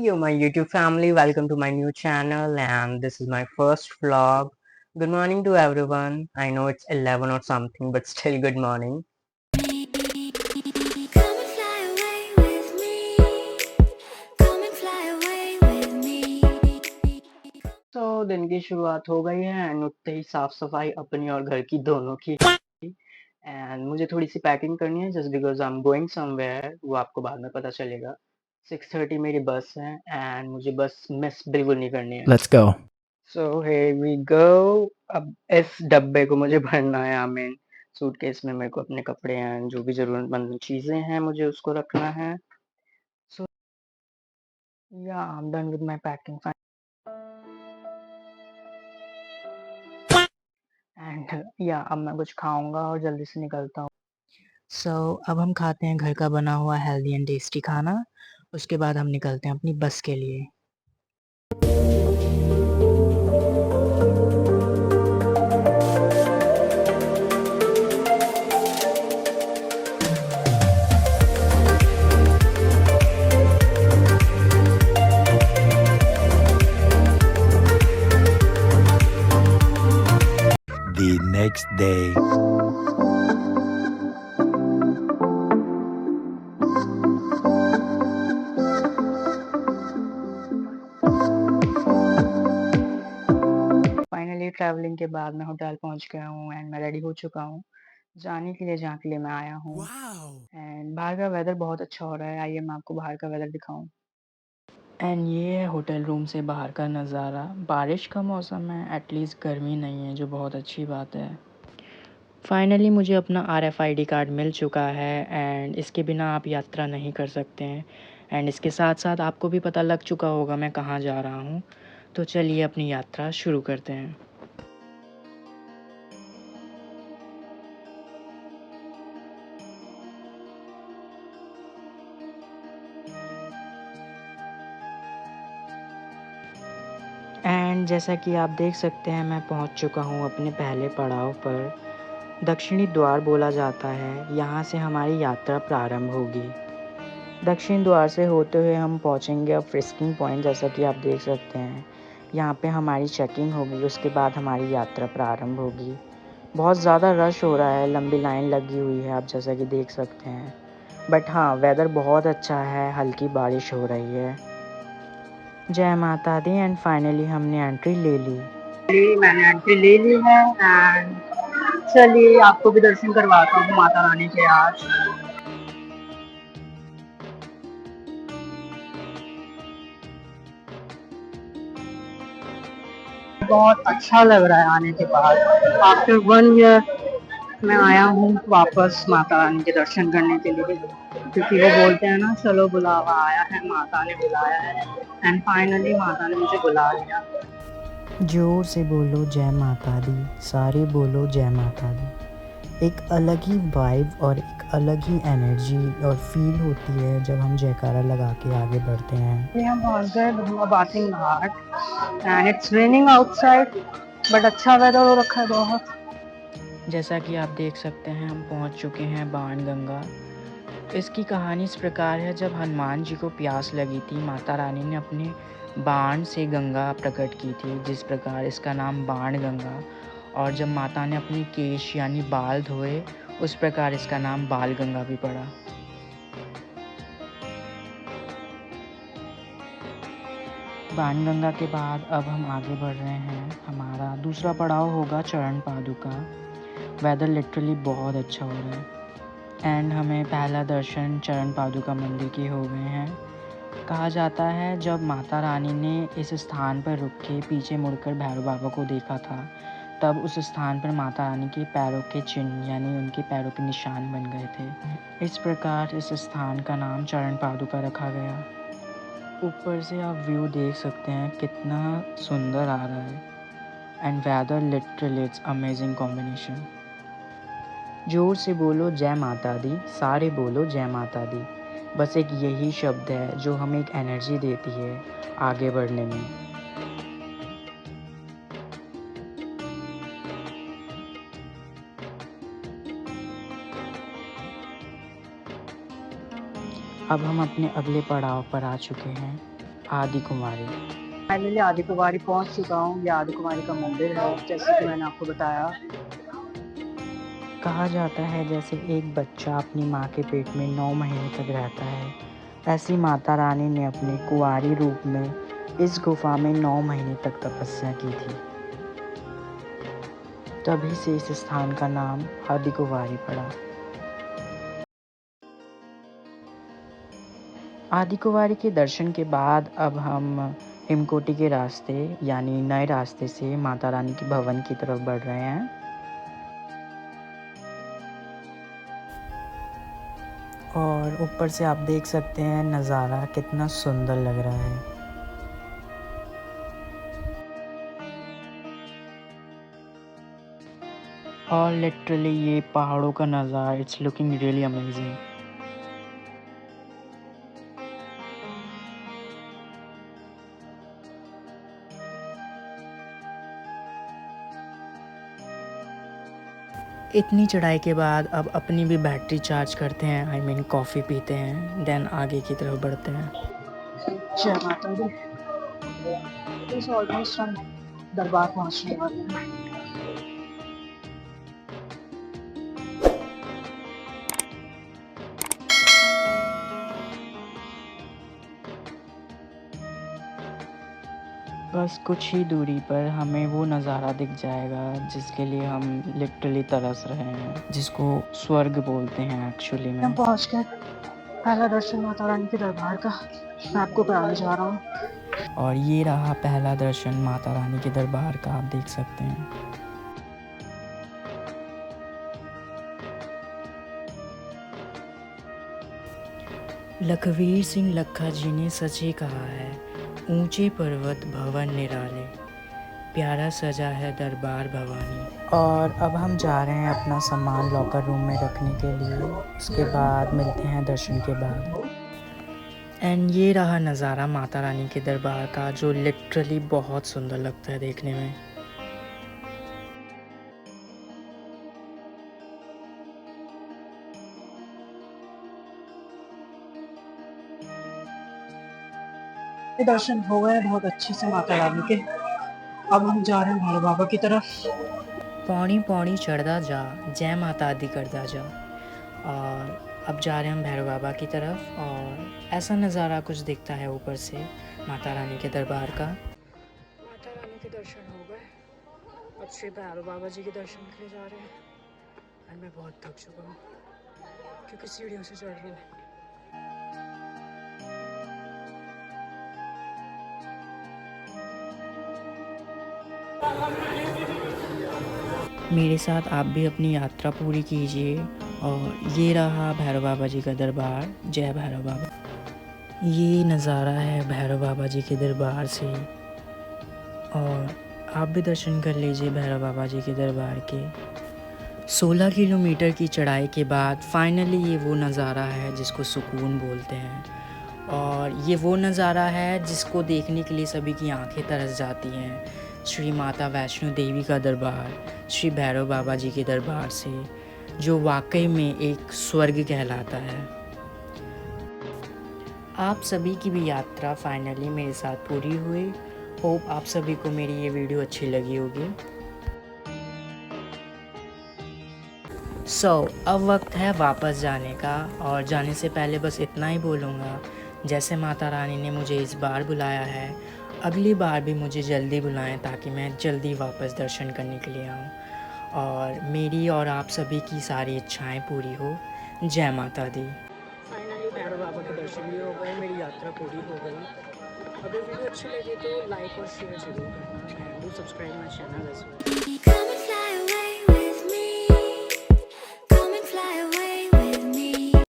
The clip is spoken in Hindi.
Yo, my YouTube family, welcome to my new channel, and this is my first vlog. Good morning to everyone. I know it's 11 or something, but still good morning. Come and fly away with me. Come and fly away with me. तो दिन की शुरुआत हो गई है एंड उठते ही साफ सफाई अपनी और घर की दोनों की। एंड मुझे थोड़ी सी पैकिंग करनी है just because I am going somewhere, वो आपको बाद में पता चलेगा। 6:30 मेरी बस है एंड मुझे बस मिस बिल्कुल नहीं करनी है। Let's go. So here we go. अब इस डब्बे को मुझे भरना है, आई मीन सूटकेस में मेरे को अपने कपड़े हैं, जो भी ज़रूरतमंद चीज़ें हैं मुझे उसको रखना है। सो या I am done with my packing and या अब मैं कुछ खाऊँगा और जल्दी से निकलता हूँ। सो अब हम खाते हैं घर का बना हुआ हेल्दी एंड टेस्टी खाना, उसके बाद हम निकलते हैं अपनी बस के लिए। The next day. Finally travelling के बाद मैं होटल पहुँच गया हूँ एंड मैं रेडी हो चुका हूँ जाने के लिए जहाँ के लिए मैं आया हूँ। एंड बाहर का वेदर बहुत अच्छा हो रहा है, आइए मैं आपको बाहर का वेदर दिखाऊँ। एंड ये है होटल रूम से बाहर का नज़ारा। बारिश का मौसम है, एटलीस्ट गर्मी नहीं है, जो बहुत अच्छी बात है। फाइनली मुझे अपना RFID कार्ड मिल चुका है एंड इसके बिना आप यात्रा नहीं कर सकते हैं। एंड इसके साथ साथ आपको भी पता लग चुका होगा मैं कहाँ जा रहा हूँ। तो चलिए अपनी यात्रा शुरू करते हैं। एंड जैसा कि आप देख सकते हैं मैं पहुंच चुका हूं अपने पहले पड़ाव पर। दक्षिणी द्वार बोला जाता है, यहां से हमारी यात्रा प्रारंभ होगी। दक्षिण द्वार से होते हुए हम पहुंचेंगे अब फ्रिस्किंग पॉइंट, जैसा कि आप देख सकते हैं। यहां पे हमारी चेकिंग होगी, उसके बाद हमारी यात्रा प्रारंभ होगी। बहुत ज़्यादा रश हो रहा है, लंबी लाइन लगी हुई है, आप जैसा कि देख सकते हैं। बट हाँ, वेदर बहुत अच्छा है, हल्की बारिश हो रही है। जय माता दी। एंड फाइनली हमने एंट्री ले ली। मैंने एंट्री ले ली है एंड चलिए आपको भी दर्शन करवाता हूँ माता रानी के आज। बहुत अच्छा लग रहा है आने के बाद। आफ्टर 1 ईयर मैं आया हूँ वापस माता रानी के दर्शन करने के लिए, क्योंकि वो बोलते हैं ना, चलो बुलावा आया है, माता ने बुलाया है। एंड फाइनली माता ने मुझे बुला लिया। जोर से बोलो जय माता दी, सारे बोलो जय माता दी। एक अलग ही वाइब और एक अलग ही एनर्जी और फील होती है जब हम जयकारा लगा के आगे बढ़ते हैं। हम पहुंच गए Ganga bathing Ghat and it's raining outside, but अच्छा वेदर हो रखा है बहुत। जैसा कि आप देख सकते हैं हम पहुंच चुके हैं बाण गंगा। इसकी कहानी इस प्रकार है, जब हनुमान जी को प्यास लगी थी, माता रानी ने अपने बाण से गंगा प्रकट की थी, जिस प्रकार इसका नाम बाण गंगा। और जब माता ने अपने केश यानी बाल धोए, उस प्रकार इसका नाम बाल गंगा भी पड़ा। बाण गंगा के बाद अब हम आगे बढ़ रहे हैं, हमारा दूसरा पड़ाव होगा चरण पादुका। वेदर लिटरली बहुत अच्छा हो रहा है एंड हमें पहला दर्शन चरण पादुका मंदिर के हो गए हैं। कहा जाता है जब माता रानी ने इस स्थान पर रुक के पीछे मुड़कर भैरव बाबा को देखा था, तब उस स्थान पर माता रानी के पैरों के चिन्ह यानी उनके पैरों के निशान बन गए थे। इस प्रकार इस स्थान का नाम चरण पादुका रखा गया। ऊपर से आप व्यू देख सकते हैं कितना सुंदर आ रहा है and weather literally it's amazing combination. जोर से बोलो जय माता दी, सारे बोलो जय माता दी। बस एक यही शब्द है जो हमें एक एनर्जी देती है आगे बढ़ने में। अब हम अपने अगले पड़ाव पर आ चुके हैं। आदि कुमारी। फाइनली आदि कुमारी पहुंच चुका हूँ। ये आदि कुमारी का मंदिर है, जैसे कि मैंने आपको बताया। कहा जाता है जैसे एक बच्चा अपनी माँ के पेट में 9 महीने तक रहता है, ऐसी माता रानी ने अपने कुंवारी रूप में इस गुफा में 9 महीने तक तपस्या की थी। तभी से इस स्थान का नाम आदि कुंवारी पड़ा। आदि कुंवारी के दर्शन के बाद अब हम हिमकोटी के रास्ते यानी नए रास्ते से माता रानी के भवन की तरफ बढ़ रहे हैं। और ऊपर से आप देख सकते हैं नज़ारा कितना सुंदर लग रहा है। और लिटरली ये पहाड़ों का नज़ारा, इट्स लुकिंग रियली अमेजिंग। इतनी चढ़ाई के बाद अब अपनी भी बैटरी चार्ज करते हैं, आई मीन कॉफ़ी पीते हैं, देन आगे की तरफ बढ़ते हैं। जय माता दी। बस ऑलमोस्ट हम दरबार पहुंचने वाले हैं। बस कुछ ही दूरी पर हमें वो नज़ारा दिख जाएगा जिसके लिए हम लिटरली तरस रहे हैं, जिसको स्वर्ग बोलते हैं एक्चुअली में। हम पहुंच गए। पहला दर्शन माता रानी के दरबार का मैं आपको कराने जा रहा हूँ। और ये रहा पहला दर्शन माता रानी के दरबार का, आप देख सकते हैं। लखवीर सिंह लखा जी ने सच ही कहा है, ऊंचे पर्वत भवन निराले, प्यारा सजा है दरबार भवानी। और अब हम जा रहे हैं अपना सामान लॉकर रूम में रखने के लिए। उसके बाद मिलते हैं दर्शन के बाद। एंड ये रहा नज़ारा माता रानी के दरबार का, जो लिटरली बहुत सुंदर लगता है देखने में। ये दर्शन हो गए बहुत अच्छे से माता रानी के। अब हम जा रहे हैं भोले बाबा की तरफ। पौड़ी पौड़ी चढ़दा जा, जय माता दी करदा जा। और अब जा रहे हैं हम भैरव बाबा की तरफ। और ऐसा नज़ारा कुछ दिखता है ऊपर से माता रानी के दरबार का। माता रानी के दर्शन हो गए, अब श्री भैरव बाबा जी के दर्शन के लिए जा रहे हैं। और मैं बहुत थक चुका हूँ क्योंकि सीढ़ियों से चढ़ रहा हूँ। मेरे साथ आप भी अपनी यात्रा पूरी कीजिए। और ये रहा भैरव बाबा जी का दरबार। जय भैरव बाबा। ये नज़ारा है भैरव बाबा जी के दरबार से। और आप भी दर्शन कर लीजिए भैरव बाबा जी के दरबार के। 16 किलोमीटर की चढ़ाई के बाद फाइनली ये वो नज़ारा है जिसको सुकून बोलते हैं। और ये वो नज़ारा है जिसको देखने के लिए सभी की आंखें तरस जाती हैं। श्री माता वैष्णो देवी का दरबार, श्री भैरव बाबा जी के दरबार से, जो वाकई में एक स्वर्ग कहलाता है। आप सभी की भी यात्रा फाइनली मेरे साथ पूरी हुई। होप आप सभी को मेरी ये वीडियो अच्छी लगी होगी। अब वक्त है वापस जाने का। और जाने से पहले बस इतना ही बोलूँगा, जैसे माता रानी ने मुझे इस बार बुलाया है, अगली बार भी मुझे जल्दी बुलाएं ताकि मैं जल्दी वापस दर्शन करने के लिए आऊँ और मेरी और आप सभी की सारी इच्छाएं पूरी हो। जय माता दी। फाइनली भैरव बाबा के दर्शन भी हो गए, मेरी यात्रा पूरी हो गई। अगर वीडियो अच्छी लगी तो लाइक और शेयर जरूर करना and do subscribe my channel as well. Come and fly